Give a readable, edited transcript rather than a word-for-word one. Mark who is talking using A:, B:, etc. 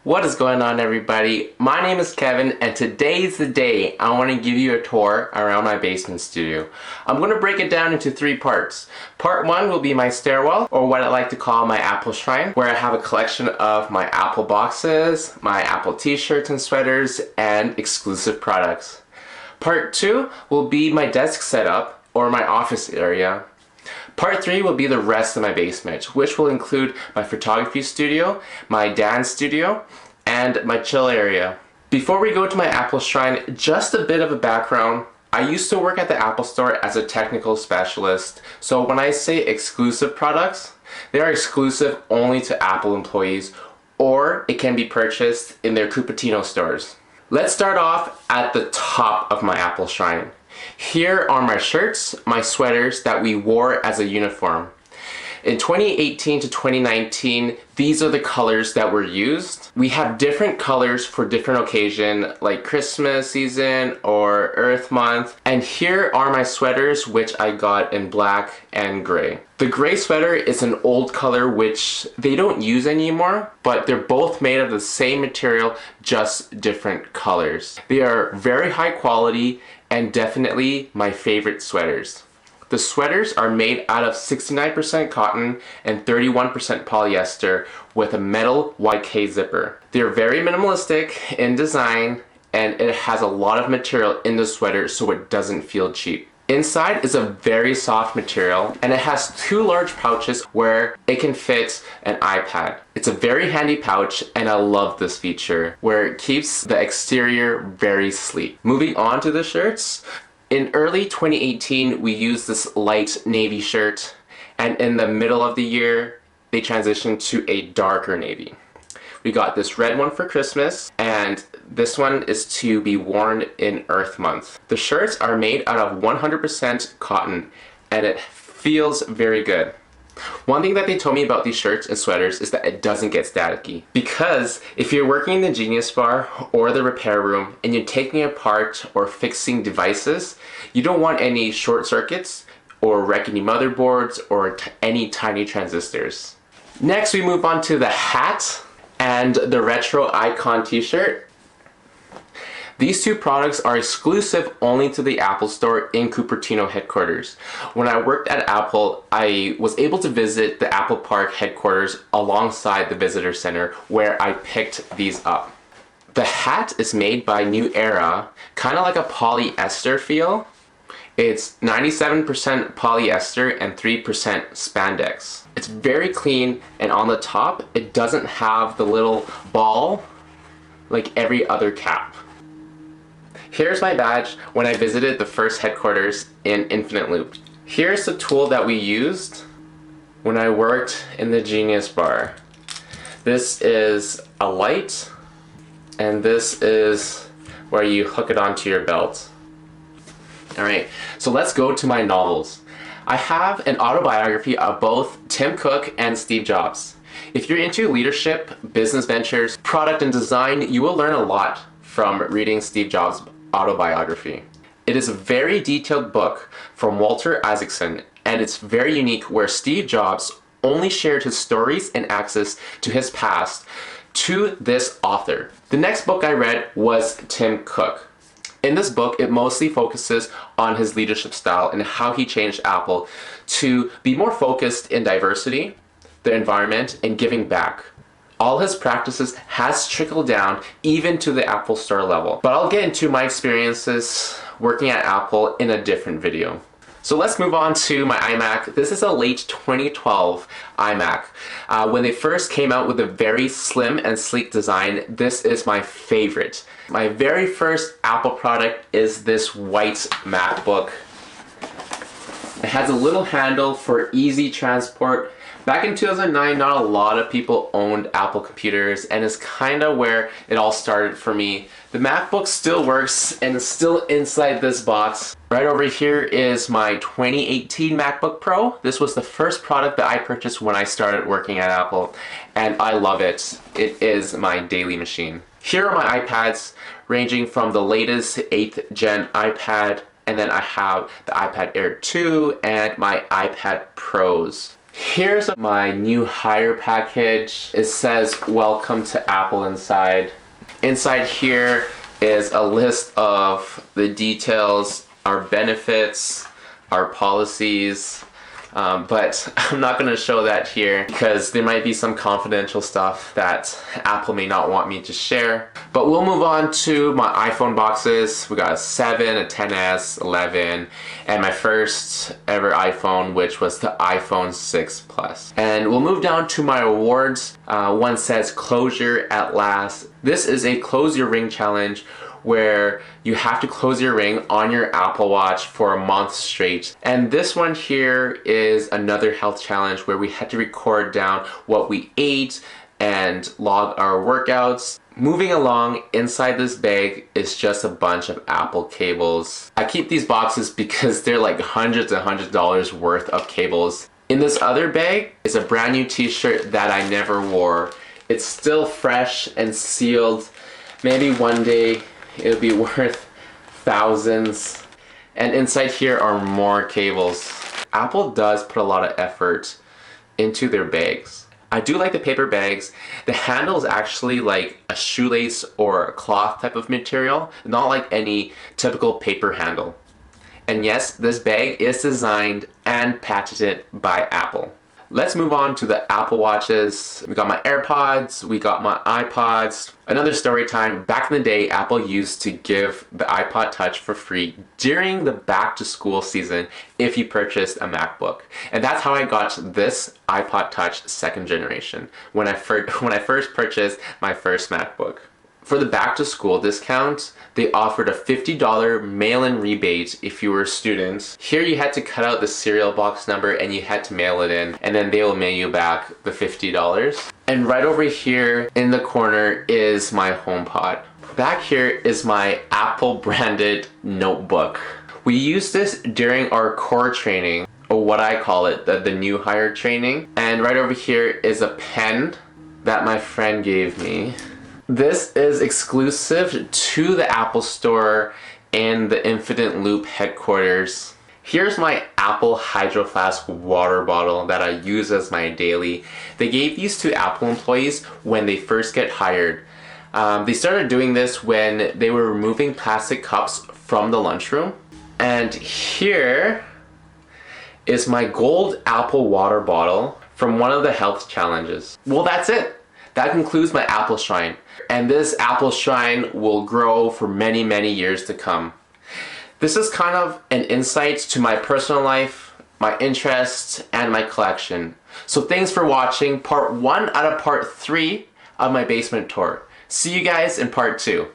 A: What is going on, everybody? My name is Kevin, and today's the day I want to give you a tour around my basement studio. I'm going to break it down into three parts. Part one will be my stairwell, or what I like to call my Apple shrine, where I have a collection of my Apple boxes, my Apple t-shirts and sweaters, and exclusive products. Part two will be my desk setup, or my office area. Part 3 will be the rest of my basement, which will include my photography studio, my dance studio, and my chill area. Before we go to my Apple shrine, just a bit of a background. I used to work at the Apple Store as a technical specialist, so when I say exclusive products, they are exclusive only to Apple employees, or it can be purchased in their Cupertino stores. Let's start off at the top of my Apple shrine. Here are my shirts, my sweaters that we wore as a uniform. In 2018 to 2019, these are the colors that were used. We have different colors for different occasions, like Christmas season or Earth Month. And here are my sweaters, which I got in black and gray. The gray sweater is an old color which they don't use anymore, but they're both made of the same material, just different colors. They are very high quality and definitely my favorite sweaters. The sweaters are made out of 69% cotton and 31% polyester with a metal YK zipper. They're very minimalistic in design, and it has a lot of material in the sweater so it doesn't feel cheap. Inside is a very soft material, and it has two large pouches where it can fit an iPad. It's a very handy pouch, and I love this feature where it keeps the exterior very sleek. Moving on to the shirts. In early 2018, we used this light navy shirt, and in the middle of the year, they transitioned to a darker navy. We got this red one for Christmas, and this one is to be worn in Earth Month. The shirts are made out of 100% cotton, and it feels very good. One thing that they told me about these shirts and sweaters is that it doesn't get staticky. Because if you're working in the Genius Bar or the repair room and you're taking apart or fixing devices, you don't want any short circuits or wrecking any motherboards or any tiny transistors. Next, we move on to the hat and the retro icon t-shirt. These two products are exclusive only to the Apple Store in Cupertino headquarters. When I worked at Apple, I was able to visit the Apple Park headquarters alongside the visitor center where I picked these up. The hat is made by New Era, kind of like a polyester feel. It's 97% polyester and 3% spandex. It's very clean, and on the top, it doesn't have the little ball like every other cap. Here's my badge when I visited the first headquarters in Infinite Loop. Here's the tool that we used when I worked in the Genius Bar. This is a light, and this is where you hook it onto your belt. Alright, so let's go to my novels. I have an autobiography of both Tim Cook and Steve Jobs. If you're into leadership, business ventures, product and design, you will learn a lot from reading Steve Jobs' autobiography. It is a very detailed book from Walter Isaacson, and it's very unique where Steve Jobs only shared his stories and access to his past to this author. The next book I read was Tim Cook. In this book, it mostly focuses on his leadership style and how he changed Apple to be more focused in diversity, the environment, and giving back. All his practices has trickled down even to the Apple Store level. But I'll get into my experiences working at Apple in a different video. So let's move on to my iMac. This is a late 2012 iMac. When they first came out with a very slim and sleek design, this is my favorite. My very first Apple product is this white MacBook. It has a little handle for easy transport. Back in 2009, not a lot of people owned Apple computers, and it's kind of where it all started for me. The MacBook still works and is still inside this box. Right over here is my 2018 MacBook Pro. This was the first product that I purchased when I started working at Apple, and I love it. It is my daily machine. Here are my iPads, ranging from the latest 8th gen iPad, and then I have the iPad Air 2 and my iPad Pros. Here's my new hire package. It says welcome to Apple inside. Inside here is a list of the details, our benefits, our policies, but I'm not going to show that here because there might be some confidential stuff that Apple may not want me to share. But we'll move on to my iPhone boxes. We got a 7, a XS, 11, and my first ever iPhone, which was the iPhone 6 Plus. And we'll move down to my awards. One says closure at last. This is a close your ring challenge where you have to close your ring on your Apple Watch for a month straight. And this one here is another health challenge where we had to record down what we ate and log our workouts. Moving along, inside this bag is just a bunch of Apple cables. I keep these boxes because they're like hundreds and hundreds of dollars worth of cables. In this other bag is a brand new t-shirt that I never wore. It's still fresh and sealed. Maybe one day it'll be worth thousands. And inside here are more cables. Apple does put a lot of effort into their bags. I do like the paper bags. The handle is actually like a shoelace or a cloth type of material, not like any typical paper handle. And yes, this bag is designed and patented by Apple. Let's move on to the Apple Watches. We got my AirPods, we got my iPods. Another story time, back in the day, Apple used to give the iPod Touch for free during the back to school season if you purchased a MacBook. And that's how I got this iPod Touch 2nd generation when I first purchased my first MacBook. For the back to school discount, they offered a $50 mail-in rebate if you were a student. Here you had to cut out the serial box number and you had to mail it in, and then they will mail you back the $50. And right over here in the corner is my HomePod. Back here is my Apple branded notebook. We use this during our core training, or what I call it, the new hire training. And right over here is a pen that my friend gave me. This is exclusive to the Apple Store and the Infinite Loop headquarters. Here's my Apple Hydroflask water bottle that I use as my daily. They gave these to Apple employees when they first get hired. They started doing this when they were removing plastic cups from the lunchroom. And here is my gold Apple water bottle from one of the health challenges. Well, that's it. That concludes my Apple Shrine. And this Apple Shrine will grow for many, many years to come. This is kind of an insight to my personal life, my interests, and my collection. So thanks for watching part 1 out of part 3 of my basement tour. See you guys in part 2.